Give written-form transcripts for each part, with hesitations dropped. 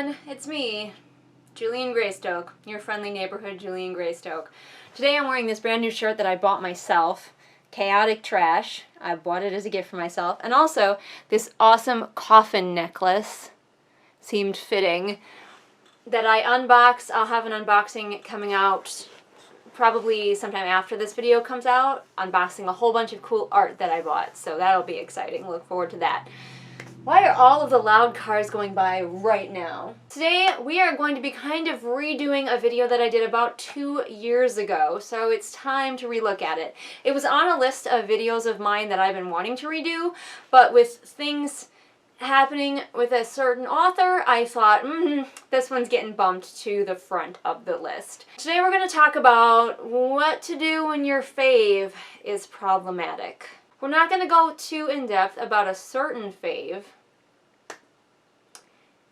everyone, it's me, Julian Greystoke, your friendly neighborhood Julian Greystoke. Today I'm wearing this brand new shirt that I bought myself, Chaotic Trash. I bought it as a gift for myself. And also this awesome coffin necklace, seemed fitting, that I unboxed. I'll have an unboxing coming out probably sometime after this video comes out, unboxing a whole bunch of cool art that I bought, so that'll be exciting. Look forward to that. Why are all of the loud cars going by right now? Today we are going to be kind of redoing a video that I did about 2 years ago, so it's time to relook at it. It was on a list of videos of mine that I've been wanting to redo, but with things happening with a certain author, I thought, this one's getting bumped to the front of the list. Today we're going to talk about what to do when your fave is problematic. We're not going to go too in-depth about a certain fave.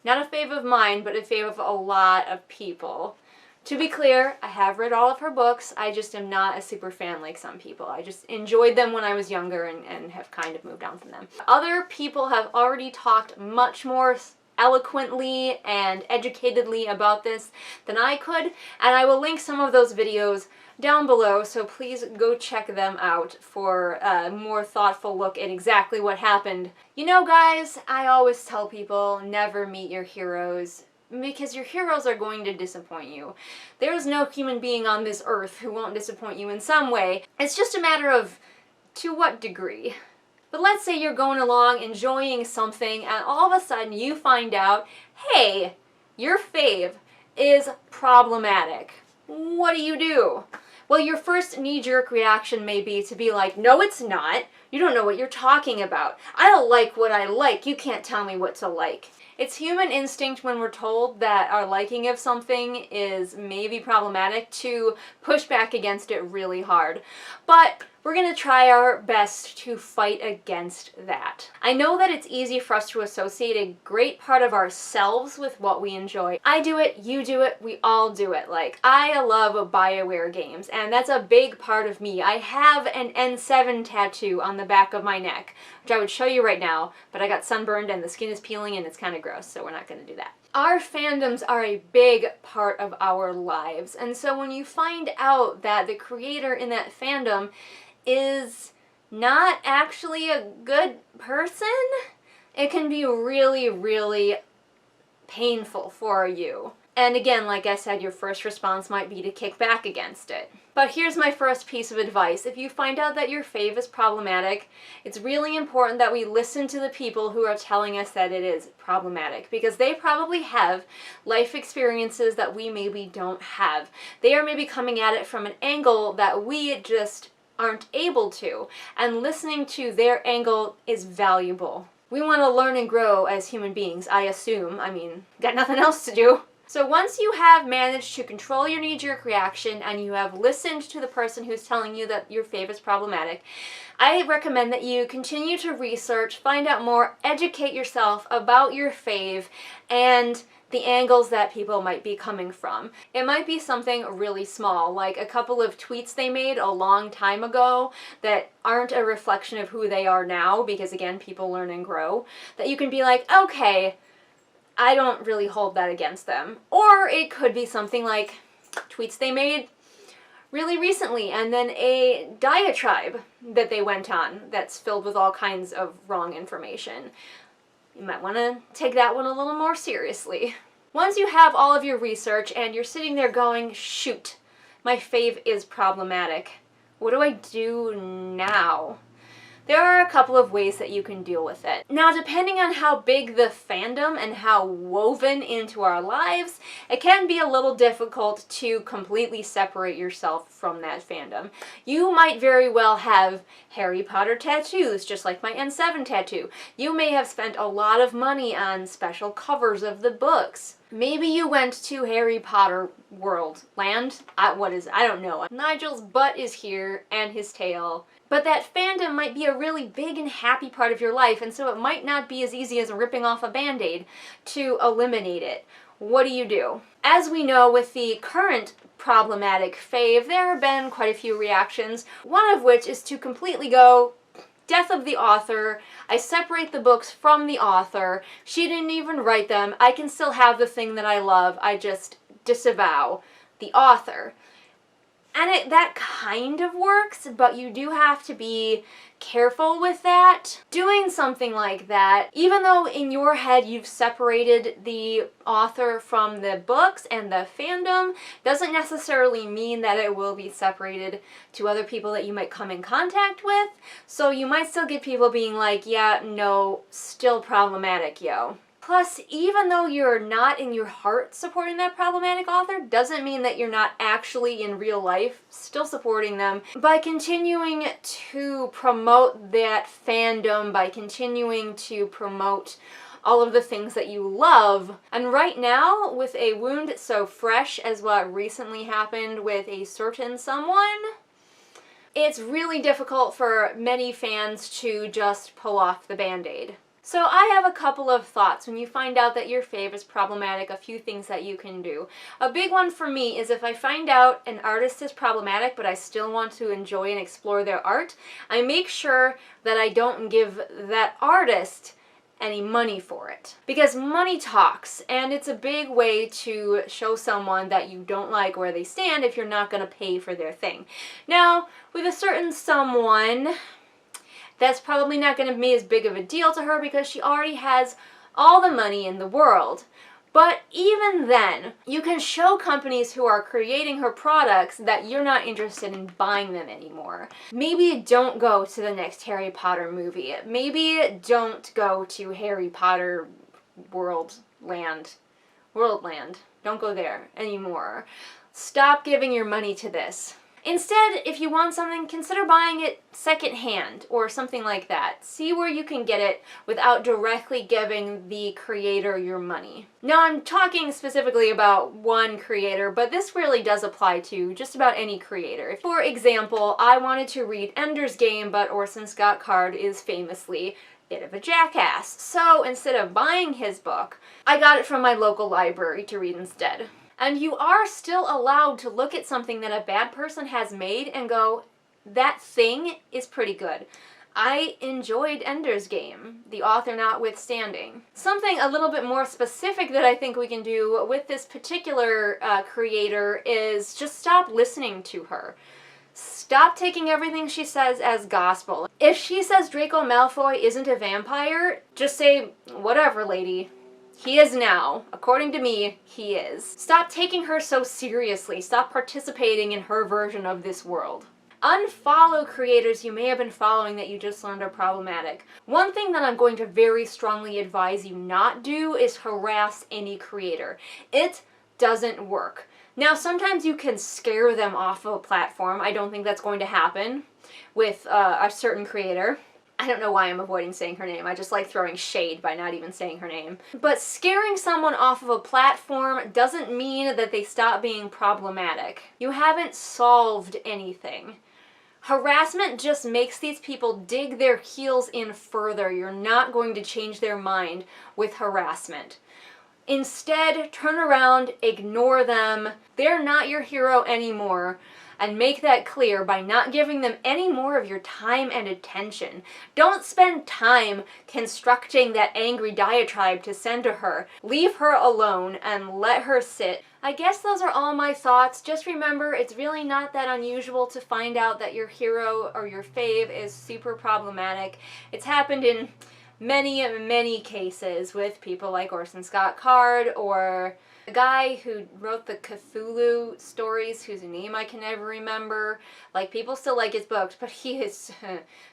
Not a fave of mine, but a fave of a lot of people. To be clear, I have read all of her books. I just am not a super fan like some people. I just enjoyed them when I was younger and have kind of moved on from them. Other people have already talked much more eloquently and educatedly about this than I could, and I will link some of those videos down below, so please go check them out for a more thoughtful look at exactly what happened. You know, guys, I always tell people never meet your heroes, because your heroes are going to disappoint you. There is no human being on this earth who won't disappoint you in some way. It's just a matter of to what degree. But let's say you're going along enjoying something and all of a sudden you find out, hey, your fave is problematic. What do? Well, your first knee-jerk reaction may be to be like, no, it's not. You don't know what you're talking about. I don't like what I like. You can't tell me what to like. It's human instinct when we're told that our liking of something is maybe problematic to push back against it really hard. But we're going to try our best to fight against that. I know that it's easy for us to associate a great part of ourselves with what we enjoy. I do it, you do it, we all do it. Like, I love BioWare games, and that's a big part of me. I have an N7 tattoo on the back of my neck, which I would show you right now, but I got sunburned and the skin is peeling and it's kind of gross, so we're not going to do that. Our fandoms are a big part of our lives, and so when you find out that the creator in that fandom is not actually a good person, it can be really, really painful for you. And again, like I said, your first response might be to kick back against it. But here's my first piece of advice. If you find out that your fave is problematic, it's really important that we listen to the people who are telling us that it is problematic, because they probably have life experiences that we maybe don't have. They are maybe coming at it from an angle that we just aren't able to, and listening to their angle is valuable. We want to learn and grow as human beings, I assume. I mean, got nothing else to do. So once you have managed to control your knee-jerk reaction and you have listened to the person who's telling you that your fave is problematic, I recommend that you continue to research, find out more, educate yourself about your fave and the angles that people might be coming from. It might be something really small, like a couple of tweets they made a long time ago that aren't a reflection of who they are now, because again, people learn and grow, that you can be like, okay, I don't really hold that against them. Or it could be something like tweets they made really recently, and then a diatribe that they went on that's filled with all kinds of wrong information. You might want to take that one a little more seriously. Once you have all of your research and you're sitting there going, shoot, my fave is problematic, what do I do now? There are a couple of ways that you can deal with it. Now, depending on how big the fandom and how woven into our lives, it can be a little difficult to completely separate yourself from that fandom. You might very well have Harry Potter tattoos, just like my N7 tattoo. You may have spent a lot of money on special covers of the books. Maybe you went to Harry Potter World Land. I don't know. Nigel's butt is here and his tail. But that fandom might be a really big and happy part of your life, and so it might not be as easy as ripping off a Band-Aid to eliminate it. What do? As we know, with the current problematic fave, there have been quite a few reactions, one of which is to completely go, death of the author. I separate the books from the author. She didn't even write them. I can still have the thing that I love. I just disavow the author. And that kind of works, but you do have to be careful with that. Doing something like that, even though in your head you've separated the author from the books and the fandom, doesn't necessarily mean that it will be separated to other people that you might come in contact with. So you might still get people being like, yeah, no, still problematic, yo. Plus, even though you're not in your heart supporting that problematic author, doesn't mean that you're not actually in real life still supporting them by continuing to promote that fandom, by continuing to promote all of the things that you love. And right now, with a wound so fresh as what recently happened with a certain someone, it's really difficult for many fans to just pull off the Band-Aid. So I have a couple of thoughts when you find out that your fave is problematic, a few things that you can do. A big one for me is if I find out an artist is problematic but I still want to enjoy and explore their art, I make sure that I don't give that artist any money for it. Because money talks, and it's a big way to show someone that you don't like where they stand if you're not going to pay for their thing. Now, with a certain someone, that's probably not going to be as big of a deal to her because she already has all the money in the world. But even then, you can show companies who are creating her products that you're not interested in buying them anymore. Maybe don't go to the next Harry Potter movie. Maybe don't go to Harry Potter Worldland. Don't go there anymore. Stop giving your money to this. Instead, if you want something, consider buying it secondhand or something like that. See where you can get it without directly giving the creator your money. Now, I'm talking specifically about one creator, but this really does apply to just about any creator. For example, I wanted to read Ender's Game, but Orson Scott Card is famously a bit of a jackass. So instead of buying his book, I got it from my local library to read instead. And you are still allowed to look at something that a bad person has made and go, that thing is pretty good. I enjoyed Ender's Game, the author notwithstanding. Something a little bit more specific that I think we can do with this particular creator is just stop listening to her. Stop taking everything she says as gospel. If she says Draco Malfoy isn't a vampire, just say, whatever, lady. He is now. According to me, he is. Stop taking her so seriously. Stop participating in her version of this world. Unfollow creators you may have been following that you just learned are problematic. One thing that I'm going to very strongly advise you not do is harass any creator. It doesn't work. Now, sometimes you can scare them off of a platform. I don't think that's going to happen with a certain creator. I don't know why I'm avoiding saying her name. I just like throwing shade by not even saying her name. But scaring someone off of a platform doesn't mean that they stop being problematic. You haven't solved anything. Harassment just makes these people dig their heels in further. You're not going to change their mind with harassment. Instead, turn around, ignore them. They're not your hero anymore. And make that clear by not giving them any more of your time and attention. Don't spend time constructing that angry diatribe to send to her. Leave her alone and let her sit. I guess those are all my thoughts. Just remember, it's really not that unusual to find out that your hero or your fave is super problematic. It's happened in many cases with people like Orson Scott Card or the guy who wrote the Cthulhu stories, whose name I can never remember. Like, people still like his books, but he is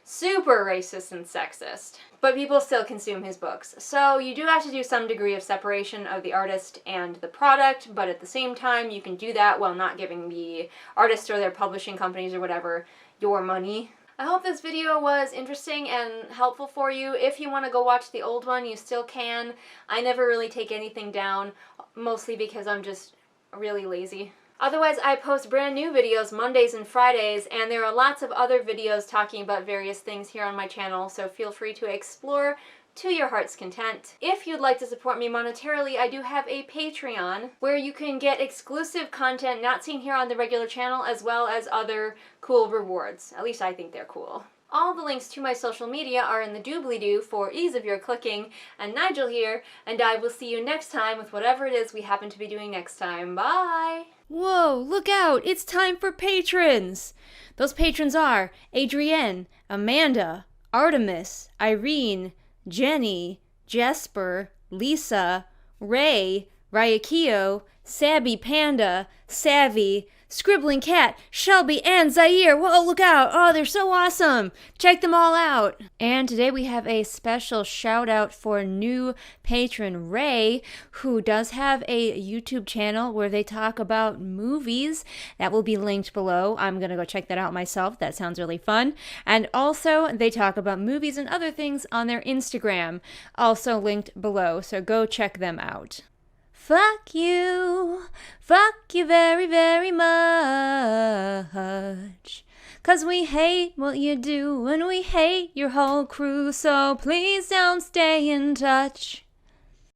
super racist and sexist. But people still consume his books. So you do have to do some degree of separation of the artist and the product, but at the same time, you can do that while not giving the artist or their publishing companies or whatever your money. I hope this video was interesting and helpful for you. If you want to go watch the old one, you still can. I never really take anything down, mostly because I'm just really lazy. Otherwise, I post brand new videos Mondays and Fridays, and there are lots of other videos talking about various things here on my channel, so feel free to explore to your heart's content. If you'd like to support me monetarily, I do have a Patreon where you can get exclusive content not seen here on the regular channel, as well as other cool rewards. At least I think they're cool. All the links to my social media are in the doobly-doo for ease of your clicking. And Nigel here, and I will see you next time with whatever it is we happen to be doing next time. Bye! Whoa, look out! It's time for patrons! Those patrons are Adrienne, Amanda, Artemis, Irene, Jenny, Jesper, Lisa, Ray, Ryakio, Sabby Panda, Savvy, Scribbling Cat, Shelby, and Zaire. Whoa, look out. Oh, they're so awesome. Check them all out. And today we have a special shout out for new patron Ray, who does have a YouTube channel where they talk about movies. That will be linked below. I'm going to go check that out myself. That sounds really fun. And also, they talk about movies and other things on their Instagram, also linked below. So go check them out. Fuck you very, very much. 'Cause we hate what you do and we hate your whole crew, so please don't stay in touch.